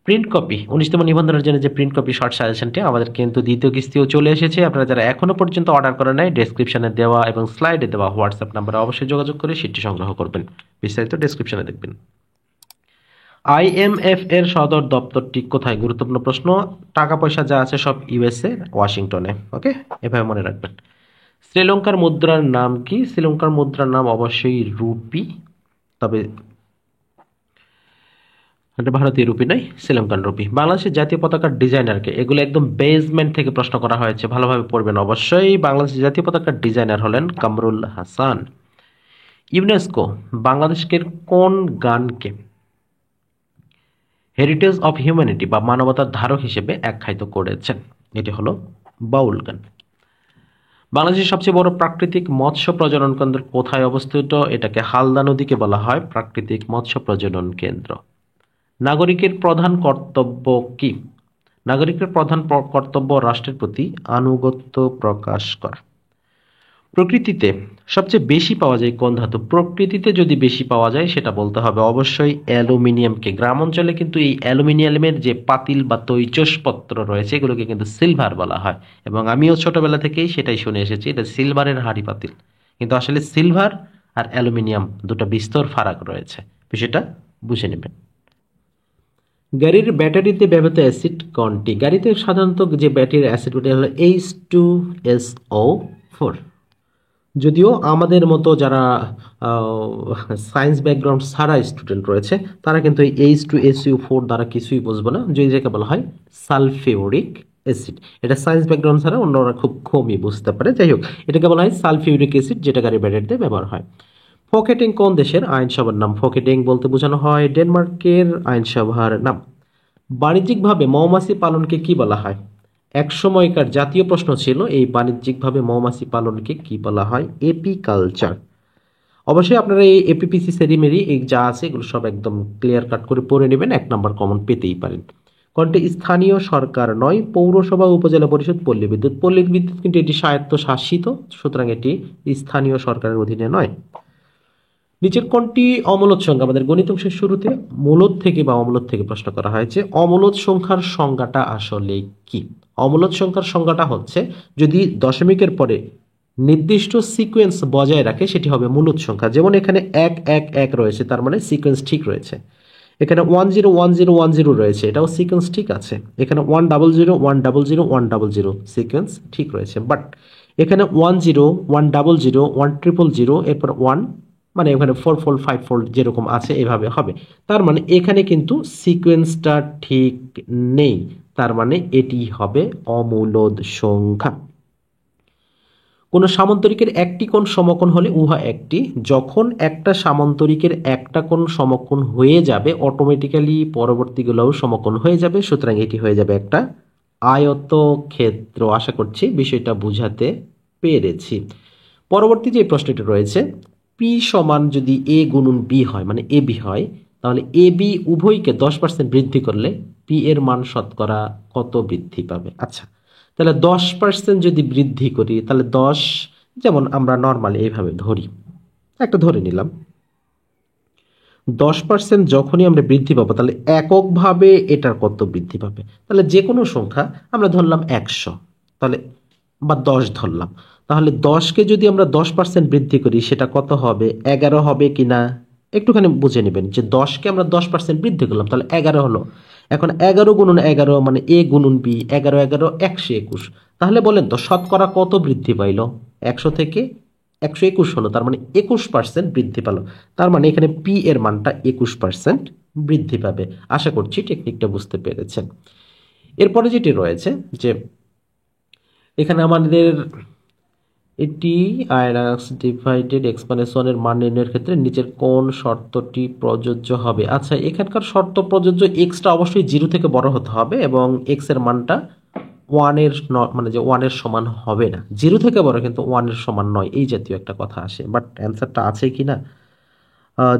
[SPEAKER 1] প্রিন্ট কপি 19তম নিবন্ধনের জন্য যে প্রিন্ট কপি শর্ট সাজেশনটি আমাদের কিন্তু দ্বিতীয় কিস্তিও চলে এসেছে। আপনারা যারা এখনো পর্যন্ত অর্ডার করেন নাই, ডেসক্রিপশনে দেওয়া এবং স্লাইডে দেওয়া হোয়াটসঅ্যাপ নাম্বারে অবশ্যই যোগাযোগ করে সেটি সংগ্রহ করবেন। বিস্তারিত ডেসক্রিপশনে দেখবেন। IMF এর সদর দপ্তরটি কোথায়? গুরুত্বপূর্ণ প্রশ্ন। টাকা পয়সা যা আছে সব USA ওয়াশিংটনে। ওকে, এভাবে মনে রাখবেন। শ্রীলঙ্কার মুদ্রার নাম কি? শ্রীলঙ্কার মুদ্রার নাম অবশ্যই রুপি, তবে এটা ভারতীয় রুপি নয়, শ্রীলঙ্কান রুপি। বাংলাদেশের জাতীয় পতাকার ডিজাইনারকে? এগুলো একদম বেসমেন্ট থেকে প্রশ্ন করা হয়েছে, ভালোভাবে পড়বেন অবশ্যই। বাংলাদেশের জাতীয় পতাকার ডিজাইনার হলেন কামরুল হাসান। ইউনেস্কো বাংলাদেশের কোন গানকে হেরিটেজ অফ হিউম্যানিটি বা মানবতার ধারক হিসেবে আখ্যায়িত করেছেন? এটি হলো বাউল গান। বাংলাদেশের সবচেয়ে বড় প্রাকৃতিক মৎস্য প্রজনন কেন্দ্র কোথায় অবস্থিত? এটাকে হালদা নদীকে বলা হয় প্রাকৃতিক মৎস্য প্রজনন কেন্দ্র। নাগরিকের প্রধান কর্তব্য কি? নাগরিকের প্রধান কর্তব্য রাষ্ট্রের প্রতি আনুগত্য প্রকাশ করা। প্রকৃতিতে সবচেয়ে বেশি পাওয়া যায় কোন ধাতু? প্রকৃতিতে যদি বেশি পাওয়া যায় সেটা বলতে হবে অবশ্যই অ্যালুমিনিয়ামকে। গ্রাম অঞ্চলে কিন্তু এই অ্যালুমিনিয়ামের যে পাতিল বা তৈজসপত্র রয়েছে এগুলোকে কিন্তু সিলভার বলা হয়, এবং আমিও ছোটবেলা থেকেই সেটাই শুনে এসেছি, এটা সিলভারের হাঁড়ি পাতিল। কিন্তু আসলে সিলভার আর অ্যালুমিনিয়াম দুটো বিস্তর ফারাক রয়েছে, বিষয়টা বুঝে নেবেন। গাড়ির ব্যাটারিতে ব্যবহৃত অ্যাসিড কোনটি? গাড়িতে সাধারণত যে ব্যাটারির অ্যাসিড ওটা হলো H2SO4। যদিও আমাদের মতো যারা সায়েন্স ব্যাকগ্রাউন্ড ছাড়া স্টুডেন্ট রয়েছে তারা কিন্তু এই H2SO4 দ্বারা কিছুই বুঝবে না, যেটাকে বলা হয় সালফিউরিক অ্যাসিড। এটা সায়েন্স ব্যাকগ্রাউন্ড ছাড়া অন্যরা খুব কমই বুঝতে পারে। যাই হোক, এটাকে বলা হয় সালফিউরিক অ্যাসিড, যেটা গাড়ি ব্যাটারিতে ব্যবহার হয়। ফকেটিং কোন দেশের আইনসভার নাম? ফকেটিং বলতে বোঝানো হয় ডেনমার্কের আইনসভার নাম। বাণিজ্যিকভাবে মৌমাছি পালনকে কি বলা হয়? এক সময়কার জাতীয় প্রশ্ন ছিল এই বাণিজ্যিকভাবে মৌমাছি পালনকে কি বলা হয়? এপিকালচার। অবশ্যই আপনারা এই এপিপিসি সেরিমেরি এই যা আছে এগুলো সব একদম ক্লিয়ার কাট করে পড়ে নেবেন, 1 নাম্বার কমন পেতেই পারেন। কোনটি স্থানীয় সরকার নয়? পৌরসভা, উপজেলা পরিষদ, পল্লী বিদ্যুৎ। পল্লী বিদ্যুৎ কিন্তু এটি স্বায়ত্তশাসিত, সুতরাং এটি স্থানীয় সরকারের অধীনে নয়। নিচের কোনটি অমূলদ সংখ্যা? আমাদের গণিত অংশের শুরুতে মূলদ থেকে বা অমূলদ থেকে প্রশ্ন করা হয়েছে। অমূলদ সংখ্যার সংজ্ঞাটা আসলে কি? অমূলদ সংখ্যার সংজ্ঞাটা হচ্ছে যদি দশমিকের পরে নির্দিষ্ট সিকোয়েন্স বজায় রাখে সেটি হবে মূলদ সংখ্যা। যেমন এখানে 111 রয়েছে, তার মানে সিকোয়েন্স ঠিক রয়েছে। এখানে 101010 রয়েছে, এটাও সিকোয়েন্স ঠিক আছে। এখানে 100101010 সিকোয়েন্স ঠিক রয়েছে। বাট এখানে 10 100 1000 এরপর 1, মানে এখানে 4 ফোল্ড 5 ফোল্ড যেরকম আছে এভাবে হবে। তার মানে এখানে কিন্তু সিকোয়েন্সটা ঠিক নেই, তার মানে এটি হবে অমূলদ সংখ্যা। কোন সামান্তরিকের একটি কোণ সমকোণ হলে উহা একটি। যখন একটা সামান্তরিকের একটা কোণ সমকোণ হয়ে যাবে অটোমেটিক্যালি পরবর্তীগুলোও সমকোণ হয়ে যাবে, সুতরাং এটি হয়ে যাবে একটা আয়তক্ষেত্র। আশা করছি বিষয়টা বুঝাতে পেরেছি। পরবর্তী যে প্রশ্নটি রয়েছে, পি সমান যদি এ গুণন বি হয়, মানে এ বি হয়, তাহলে এ বি উভয়কে 10% বৃদ্ধি করলে পি এর মান শতকরা কত বৃদ্ধি পাবে? আচ্ছা, তাহলে 10% যদি বৃদ্ধি করি তাহলে 10, যেমন আমরা নর্মালি এইভাবে ধরি, একটা ধরে নিলাম 10% যখনই আমরা বৃদ্ধি পাবো তাহলে এককভাবে এটার কত বৃদ্ধি পাবে? তাহলে যে কোনো সংখ্যা আমরা ধরলাম 100, তাহলে বা 10 ধরলাম, তাহলে 10কে যদি আমরা 10% বৃদ্ধি করি সেটা কত হবে? 11 হবে কিনা একটুখানি বুঝে নেবেন যে 10কে আমরা 10% বৃদ্ধি করলাম তাহলে 11 হলো। এখন 11 গুণন 11 মানে এ গুণন বি, 11 11 121। তাহলে বলেন তো শতকরা কত বৃদ্ধি পাইল? 100 থেকে 121 হলো, তার মানে 21% বৃদ্ধি পেল। তার মানে এখানে পি এর মানটা 21% বৃদ্ধি পাবে। আশা করছি টেকনিকটা বুঝতে পেরেছেন। এরপরে যেটি রয়েছে যে এখানে আমাদের এটি আইরাক্স ডিভাইডেড এক্সপানশনের মান নির্ণয়ের ক্ষেত্রে নিচের কোন শর্তটি প্রযোজ্য হবে? আচ্ছা, এখানকার শর্ত প্রযোজ্য, এক্সটা অবশ্যই 0 থেকে বড় হতে হবে এবং এক্স এর মানটা 1 এর মানে যে 1 এর সমান হবে না। 0 থেকে বড় কিন্তু 1 এর সমান নয়, এই জাতীয় একটা কথা আসে। বাট অ্যান্সারটা আছে কিনা?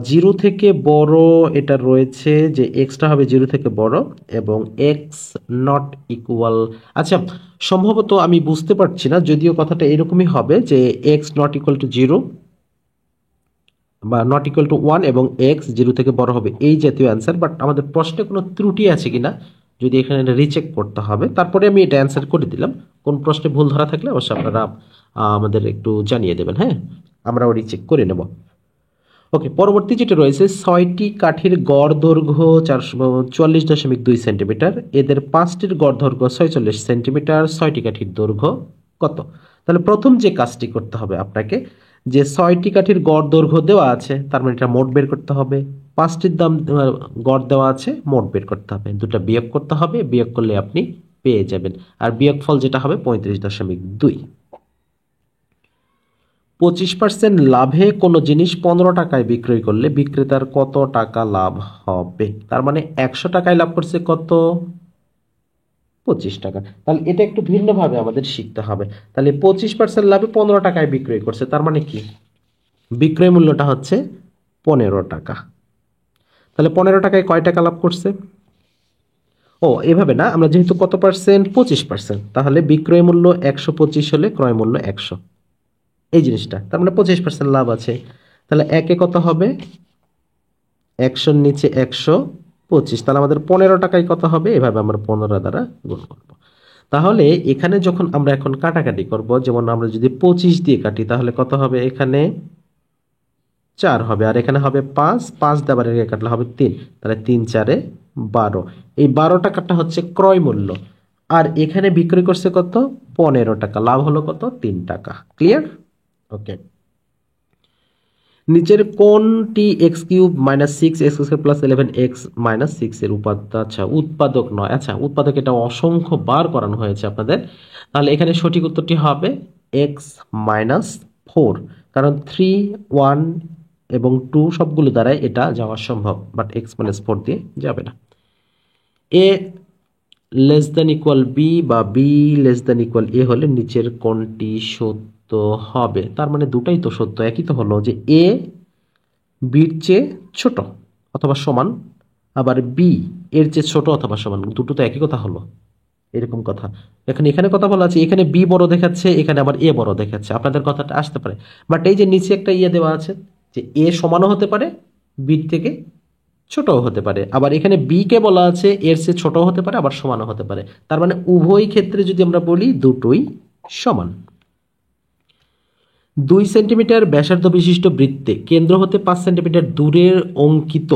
[SPEAKER 1] 0 থেকে বড় এটা রয়েছে যে এক্সটা হবে 0 থেকে বড় এবং এক্স নট ইকুয়াল। আচ্ছা, সম্ভবত আমি বুঝতে পারছি না, যদিও কথাটা এরকমই হবে যে এক্স নট ইকুয়াল টু 0 বা নট ইকুয়াল টু 1 এবং এক্স 0 থেকে বড় হবে, এই জাতীয় অ্যান্সার। বাট আমাদের প্রশ্নে কোনো ত্রুটি আছে কিনা যদি এখানে রিচেক করতে হবে, তারপরে আমি এটা অ্যান্সার করে দিলাম। কোন প্রশ্নে ভুল ধরা থাকলে অবশ্যই আপনারা আমাদের একটু জানিয়ে দেবেন, হ্যাঁ, আমরাও রিচেক করে নেব। ওকে, পরবর্তী যেটা রয়েছে 6টি কাঠির গড় দৈর্ঘ্য 44.2 সেন্টিমিটার, এদের 5টির গড় দৈর্ঘ্য 46 সেন্টিমিটার, 6টি কাঠির দৈর্ঘ্য কত? তাহলে প্রথম যে কাজটি করতে হবে আপনাকে, যে 6টি কাঠির গড় দৈর্ঘ্য দেওয়া আছে তার মানে এটা মোট বের করতে হবে, 5টির দাম গড় দেওয়া আছে মোট বের করতে হবে, দুটা বিয়োগ করতে হবে, বিয়োগ করলে আপনি পেয়ে যাবেন। আর বিয়োগফল যেটা হবে 35.2। 25% লাভে কোনো জিনিস 15 টাকায় বিক্রয় করলে বিক্রেতার কত টাকা লাভ হবে? তার মানে 100 টাকায় লাভ করছে কত? 25 টাকা। তাহলে এটা একটু ভিন্নভাবে আমাদের শিখতে হবে। তাহলে 25% লাভে 15 টাকায় বিক্রয় করছে, তার মানে কি বিক্রয় মূল্যটা হচ্ছে 15 টাকা। তাহলে 15 টাকায় কয় টাকা লাভ করছে? ও এভাবে না, আমরা যেহেতু কত পার্সেন্ট, 25%, তাহলে বিক্রয় মূল্য 125 হলে ক্রয় মূল্য 100, এই জিনিসটা, তার মানে 25% লাভ আছে। তাহলে একে কত হবে? 100-র নিচে 125, তাহলে আমাদের 15 টাকায় কত হবে? এভাবে আমরা 15 দ্বারা গুণ করব। তাহলে এখানে যখন আমরা এখন কাটাকাটি করব, যেমন আমরা যদি 25 দিয়ে কাটি তাহলে কত হবে? এখানে 4 হবে, আর এখানে হবে 5, 5 দিয়ে আবার একে কাটলে হবে 3, তাহলে 3 4-এ 12। এই 12 টাকাটা হচ্ছে ক্রয় মূল্য, আর এখানে বিক্রি করছে কত? 15 টাকা। লাভ হলো কত? 3 টাকা। ক্লিয়ার? ওকে। নিচের কোনটি x cube minus 6x² plus 11x-6 এর উপাদান? আচ্ছা, উৎপাদক নয়। আচ্ছা, উৎপাদক এটা অসংখ্য বার করানো হয়েছে আপনাদের। তাহলে এখানে সঠিক উত্তরটি হবে x-4, কারণ 3, 1 এবং 2 সবগুলো দ্বারাই এটা যাওয়া সম্ভব, বাট x-4 দিয়ে যাবে না। a less than equal B বা B less than equal A হলে নিচের কোনটি সত্য হবে? তার মানে দুটাই তো সত্য, একই তো হলো যে এ বির চেয়ে ছোট অথবা সমান, আবার বি এর চেয়ে ছোট অথবা সমান, দুটো তো একই কথা হলো, এরকম কথা। এখানে কথা বলা আছে, এখানে বি বড় দেখাচ্ছে, এখানে আবার এ বড় দেখাচ্ছে, আপনাদের কথাটা আসতে পারে। বাট এই যে নিচে একটা ইয়ে দেওয়া আছে যে এ সমানও হতে পারে, বির থেকে ছোটও হতে পারে, আবার এখানে বি কে বলা আছে এর চেয়ে ছোট হতে পারে, আবার সমানও হতে পারে। তার মানে উভয় ক্ষেত্রে যদি আমরা বলি দুটোই সমান। 2 সেন্টিমিটার ব্যাসার্ধ বিশিষ্ট বৃত্তে কেন্দ্র হতে 5 সেন্টিমিটার দূরের অঙ্কিত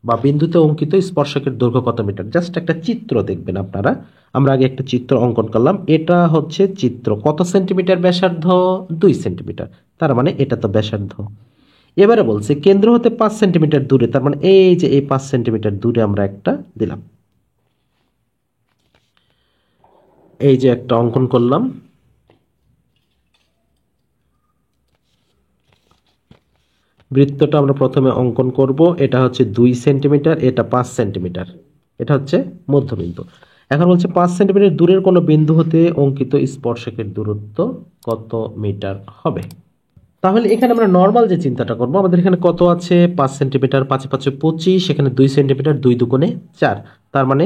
[SPEAKER 1] বা বিন্দুতে অঙ্কিত স্পর্শকের দৈর্ঘ্য কত মিটার? জাস্ট একটা চিত্র দেখবেন আপনারা। আমরা আগে একটা চিত্র অঙ্কন করলাম, এটা হচ্ছে চিত্র। কত সেন্টিমিটার ব্যাসার্ধ? 2 সেন্টিমিটার, তার মানে এটা তো ব্যাসার্ধ। এবারে বলছে কেন্দ্র হতে 5 সেন্টিমিটার দূরে, তার মানে এই যে এই 5 সেন্টিমিটার দূরে আমরা একটা দিলাম, এই যে একটা অঙ্কন করলাম। বৃত্তটা আমরা প্রথমে অঙ্কন করব, এটা হচ্ছে 2 সেন্টিমিটার, এটা 5 সেন্টিমিটার, এটা হচ্ছে মধ্যবিন্দু। এখন বলছে 5 সেন্টিমিটার দূরের কোনো বিন্দু হতে অঙ্কিত স্পর্শকের দূরত্ব কত মিটার হবে? তাহলে এখানে আমরা নর্মাল যে চিন্তাটা করব, আমাদের এখানে কত আছে? 5 সেন্টিমিটার, 5 5 25, এখানে 2 সেন্টিমিটার, 2 দুগুণে 4, তার মানে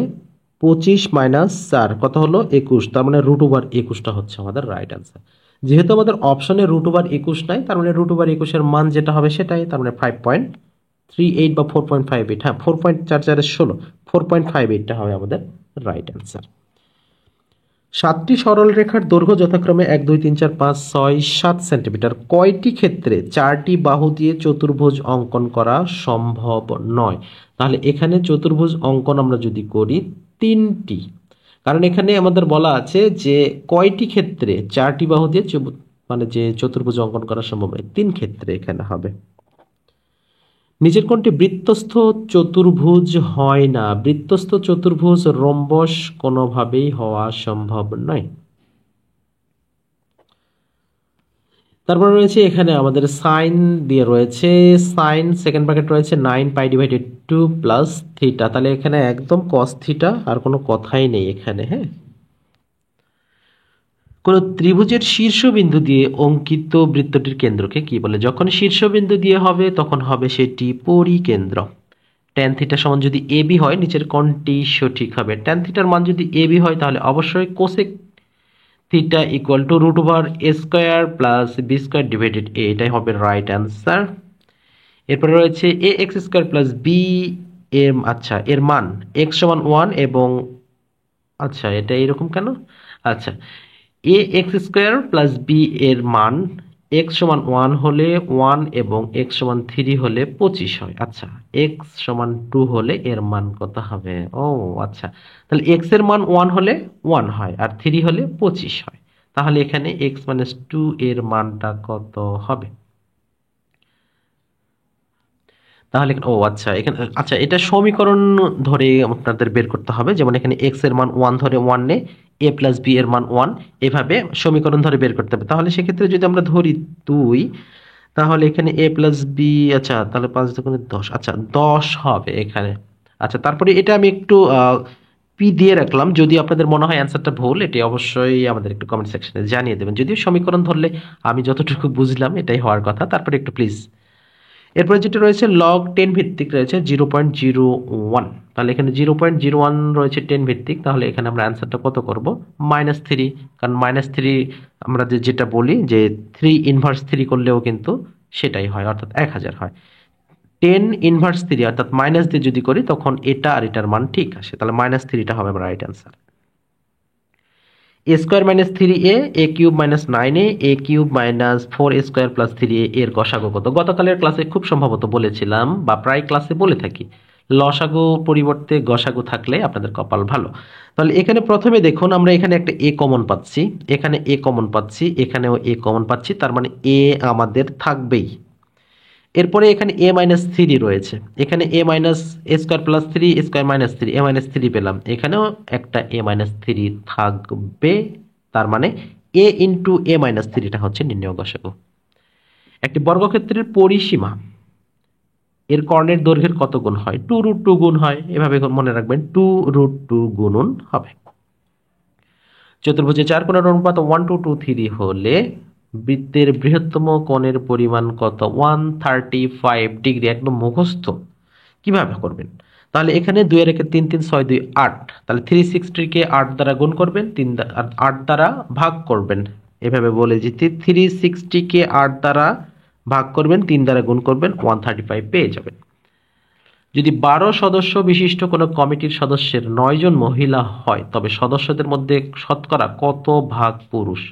[SPEAKER 1] 25 মাইনাস 4 কত হলো? 21, তার মানে √21টা হচ্ছে আমাদের রাইট অ্যান্সার। যেহেতু আমাদের অপশনে √21 নাই, তার মানে √21 এর মান যেটা হবে সেটাই, তার মানে 5.38 বা 4.58, হ্যাঁ 4.44 এর 16, 4.58টা হবে আমাদের রাইট অ্যান্সার। 7টি সরল রেখার দৈর্ঘ্য যথাক্রমে 1 2 3 4 5 6 7 সেন্টিমিটার। কয়টি ক্ষেত্রে 4টি বাহু দিয়ে চতুর্ভুজ অঙ্কন করা সম্ভব নয়? তাহলে এখানে চতুর্ভুজ অঙ্কন আমরা যদি করি 3টি, কারণ এখানে আমাদের বলা আছে যে কয়টি ক্ষেত্রে 4টি বাহু দিয়ে মানে যে চতুর্ভুজ অঙ্কন করা সম্ভব নয়, 3 ক্ষেত্রে এখানে হবে। নিচের কোনটি বৃত্তস্থ চতুর্ভুজ হয় না? বৃত্তস্থ চতুর্ভুজ রম্বস কোনোভাবেই হওয়া সম্ভব নয়। তারপর রয়েছে এখানে আমাদের সাইন দিয়ে রয়েছে, সাইন সেকেন্ড ব্র্যাকেট রয়েছে 9π/2 প্লাস থিটা, তাহলে এখানে একদম কস থিটা, আর কোনো কথাই নেই এখানে। হ্যাঁ, কোন ত্রিভুজের শীর্ষবিন্দু দিয়ে অঙ্কিত বৃত্তটির কেন্দ্রকে কি বলে? যখন শীর্ষবিন্দু দিয়ে হবে তখন হবে সেটি পরিকেন্দ্র। ট্যান থিটা সমান যদি এবি হয়, নিচের কোনটি সঠিক হবে? ট্যান থিটার মান যদি এবি হয় তাহলে অবশ্যই cosec theta equal to √a² plus b² divided a, এটাই হবে রাইট অ্যান্সার। এরপরে রয়েছে ax² প্লাস বি এর, আচ্ছা এর মান x সমান 1 এবং, আচ্ছা এটা এরকম কেন? আচ্ছা, ax² প্লাস বি এর মান x সমান 1 হলে 1 এবং x সমান 3 হলে 25 হয়। আচ্ছা, x সমান 2 হলে এর মান কত হবে? ও আচ্ছা, তাহলে x এর মান 1 হলে 1 হয় আর 3 হলে 25 হয়, তাহলে এখানে x - 2 এর মানটা কত হবে? তাহলে ও আচ্ছা, এখানে আচ্ছা এটা সমীকরণ ধরে আপনাদের বের করতে হবে। যেমন এখানে x এর মান 1 ধরে 1 নে, a প্লাস b এর মান 1, এভাবে সমীকরণ ধরে বের করতে হবে। তাহলে সেক্ষেত্রে যদি আমরা ধরি 2, তাহলে এখানে a প্লাস b, আচ্ছা তাহলে 5 দুগুণে 10, আচ্ছা 10 হবে এখানে। আচ্ছা, তারপরে এটা আমি একটু পি দিয়ে রাখলাম। যদি আপনাদের মনে হয় অ্যান্সারটা ভুল, এটি অবশ্যই আমাদের একটু কমেন্ট সেকশনে জানিয়ে দেবেন। যদিও সমীকরণ ধরলে আমি যতটুকু বুঝলাম এটাই হওয়ার কথা, তারপরে একটু প্লিজ। এরপরে যেটা রয়েছে লগ 10 ভিত্তিক রয়েছে 0.01, তাহলে এখানে 0.01 রয়েছে 10 ভিত্তিক, তাহলে এখানে আমরা অ্যান্সারটা কত করব? -3, কারণ -3 আমরা যেটা বলি যে 3 ইনভার্স 3 করলেও কিন্তু সেটাই হয়, অর্থাৎ 1000 হয়। 10 ইনভার্স 3 অর্থাৎ মাইনাস দিয়ে যদি করি তখন এটা আর এটার মান ঠিক আসে, তাহলে -3টা হবে আমার right answer. a square minus 3a, a cube minus 9a, a cube minus 4a square plus 3a এর গসাগু কত? গতকালের ক্লাসে খুব সম্ভবত বলেছিলাম বা প্রায় ক্লাসে বলে থাকি, লসাগু পরিবর্তে গসাগু থাকলে আপনাদের কপাল ভালো। তাহলে এখানে প্রথমে দেখুন, আমরা এখানে একটা a কমন পাচ্ছি, এখানে a কমন পাচ্ছি, এখানেও a কমন পাচ্ছি, তার মানে a আমাদের থাকবেই। এরপরে এখানে a মাইনাস 3 রয়েছে, এখানে a minus a square plus 3 a square minus 3 a minus 3 পেলাম, এখানেও একটা a মাইনাস 3 থাকবে, তার মানে a ইন্টু a মাইনাস 3টা হচ্ছে নির্ণেয় গসাগু। একটি বর্গক্ষেত্রের পরিসীমা এর কর্ণের দৈর্ঘ্যের কত গুণ হয়? 2√2 গুণ হয়, এভাবে মনে রাখবেন 2√2 গুণন হবে। চতুর্ভুজে 4 কোণের অনুপাত 1:2 হলে বৃত্তের বৃহত্তম কোণের পরিমাণ কত? 135 ডিগ্রি। একদম মুখস্থ, কিভাবে করবেন? তাহলে এখানে 2 এর একে 3 3 6 2 8, তাহলে 360 কে 8 দ্বারা গুণ করবেন, 8 দ্বারা ভাগ করবেন, এভাবে বলে যে 360 কে 8 দ্বারা ভাগ করবেন, 3 দ্বারা গুণ করবেন, 135 পেয়ে যাবেন। যদি 12 সদস্য বিশিষ্ট কোনো কমিটির সদস্যের 9 জন মহিলা হয় তবে সদস্যদের মধ্যে শতকরা কত ভাগ পুরুষ?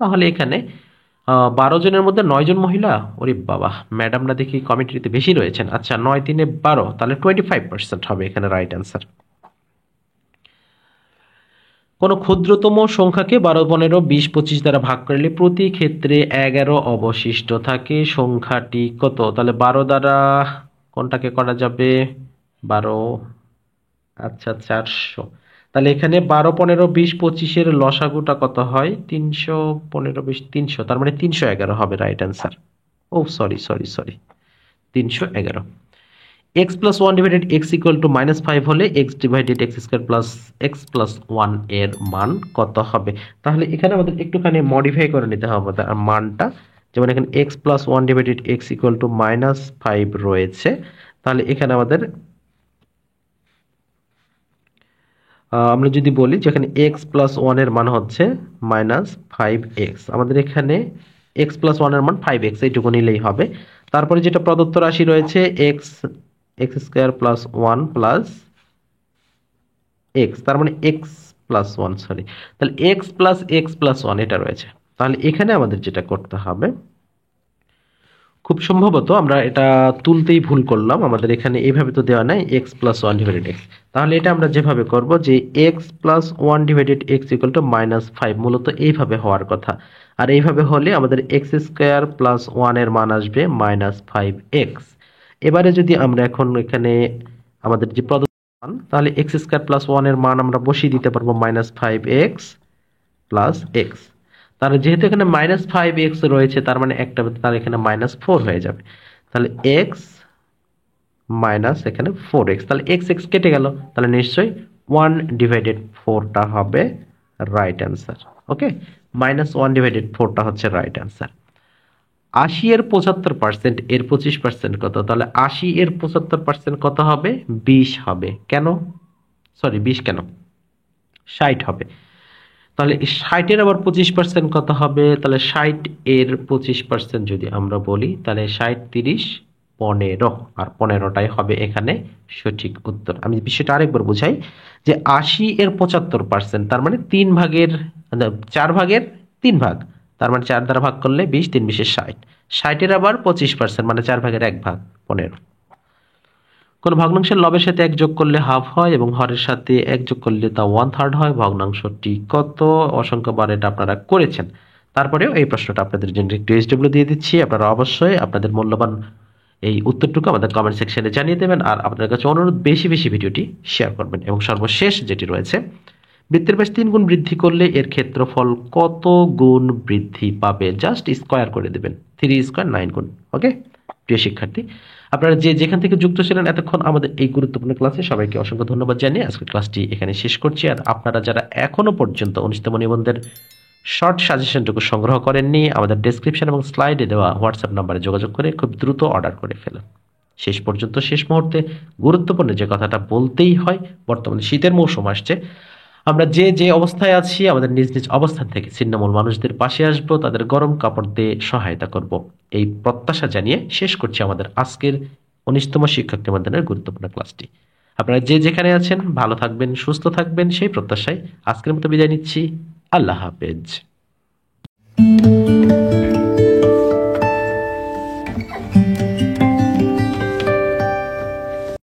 [SPEAKER 1] তাহলে এখানে 12 জনের মধ্যে 9 জন মহিলা, ওরে বাবা, ম্যাডামরা দেখি কমিটিতে বেশি রয়েছেন। আচ্ছা, 9 3 12, তাহলে 25% হবে এখানে রাইট অ্যান্সার। কোনো ক্ষুদ্রতম সংখ্যাকে 12, 15, 20, 25 দ্বারা ভাগ করলে প্রতি ক্ষেত্রে 11 অবশিষ্ট থাকে, সংখ্যাটি কত? তাহলে 12 দ্বারা কোনটাকে করা যাবে? 12, আচ্ছা 400, তাহলে এখানে 12, 15, 20, 25 এর লসাগুটা কত হয়? 300, 15, 20, 300, তার মানে 311 হবে right answer. Oh sorry, 311। x plus 1 divided x equal to -5 হলে x divided x square plus x plus 1 এর মান কত হবে? তাহলে এখানে আমাদের একটুখানি মডিফাই করে নিতে হবে তার মানটা, যেমন এখানে x plus 1 divided x equal to -5 রয়েছে, তাহলে এখানে আমাদের আমরা যদি বলি যে এখানে x প্লাস 1 এর মান হচ্ছে -5x, আমাদের এখানে x প্লাস 1 এর মান 5x, এইটুকু নিলেই হবে। তারপরে যেটা প্রদত্ত রাশি রয়েছে x square plus 1 plus x, তার মানে x প্লাস 1, সরি, তাহলে x প্লাস x প্লাস 1 এটা রয়েছে। তাহলে এখানে আমাদের যেটা করতে হবে, খুব সম্ভবত আমরা এটা তুলতেই ভুল করলাম, আমাদের এখানে এইভাবে তো দেওয়া নাই x প্লাস 1 ডিভাইডেড x, তাহলে এটা আমরা যেভাবে করব যে x plus 1 divided x equal to -5, মূলত এইভাবে হওয়ার কথা। আর এইভাবে হলে আমাদের x স্কোয়ার প্লাস 1 এর মান আসবে -5x। এবারে যদি আমরা এখন এখানে আমাদের যে প্রদত্ত মান, তাহলে x স্কোয়ার প্লাস 1 এর মান আমরা বসিয়ে দিতে পারবো -5x প্লাস x, তাহলে যেহেতু এখানে -5x রয়েছে, তার মানে একটা, তার এখানে -4 হয়ে যাবে, তাহলে x মাইনাস এখানে 4x, তাহলে x x কেটে গেল, তাহলে নিশ্চয়ই 1/4টা হবে রাইট অ্যান্সার। ওকে, -1/4টা হচ্ছে রাইট অ্যান্সার। 80 এর 75% এর 25% কত? তাহলে 80 এর 75% কত হবে? 20 হবে। কেন? সরি, 20 কেন, 60 হবে। তাহলে 60 এর আবার 25% কত হবে? তাহলে 60 এর 25% যদি আমরা বলি, তাহলে 60, 30, 15, আর 15টাই হবে এখানে সঠিক উত্তর। আমি বিষয়টা আরেকবার বুঝাই যে 80 এর 75%, তার মানে 4 ভাগের 3 ভাগ, তার মানে 4 দ্বারা ভাগ করলে 20, 3 20 60, 60 এর আবার 25%, মানে 4 ভাগের 1 ভাগ, 15। কোন ভগ্নাংশের লবের সাথে 1 যোগ করলে হাফ হয় এবং হরের সাথে 1 যোগ করলে তা 1/3 হয়, ভগ্নাংশটি কত? অসংখ্যবার এটা আপনারা করেছেন, তারপরেও এই প্রশ্নটা আপনাদের জন্য একটু SW দিয়ে দিচ্ছি, আপনারা অবশ্যই আপনাদের মূল্যবান এই উত্তরটুকু আমাদের কমেন্ট সেকশনে জানিয়ে দেবেন। আর আপনাদের কাছে অনুরোধ, বেশি বেশি ভিডিওটি শেয়ার করবেন। এবং সর্বশেষ যেটি রয়েছে, বৃত্তের ব্যাস 3 গুণ বৃদ্ধি করলে এর ক্ষেত্রফল কত গুণ বৃদ্ধি পাবে? জাস্ট স্কয়ার করে দেবেন, 3 স্কয়ার 9 গুণ। ওকে, প্রিয় শিক্ষার্থী, আপনারা যে যেখান থেকে যুক্ত ছিলেন এতক্ষণ আমাদের এই গুরুত্বপূর্ণ ক্লাসে, সবাইকে অসংখ্য ধন্যবাদ জানিয়ে আজকের ক্লাসটি এখানে শেষ করছি। আর আপনারা যারা এখনো পর্যন্ত 19তম নিবন্ধের শর্ট সাজেশনটুকু সংগ্রহ করেননি, আমাদের ডেসক্রিপশন এবং স্লাইডে দেওয়া হোয়াটসঅ্যাপ নাম্বারে যোগাযোগ করে খুব দ্রুত অর্ডার করে ফেলুন। শেষ পর্যন্ত শেষ মুহূর্তে গুরুত্বপূর্ণ যে কথাটা বলতেই হয়, বর্তমানে শীতের মৌসুম আসছে, আমরা যে যে অবস্থায় আছি আমাদের নিজ নিজ অবস্থান থেকে ছিন্নমূল মানুষদের পাশে আসব, তাদের গরম কাপড় দিয়ে সহায়তা করব, এই প্রত্যাশা জানিয়ে শেষ করছি আমাদের আজকের 19তম শিক্ষক নিবন্ধনের গুরুত্বপূর্ণ ক্লাসটি। আপনারা যে যেখানে আছেন ভালো থাকবেন, সুস্থ থাকবেন, সেই প্রত্যাশায় আজকের মতো বিদায় নিচ্ছি। আল্লাহ হাফেজ।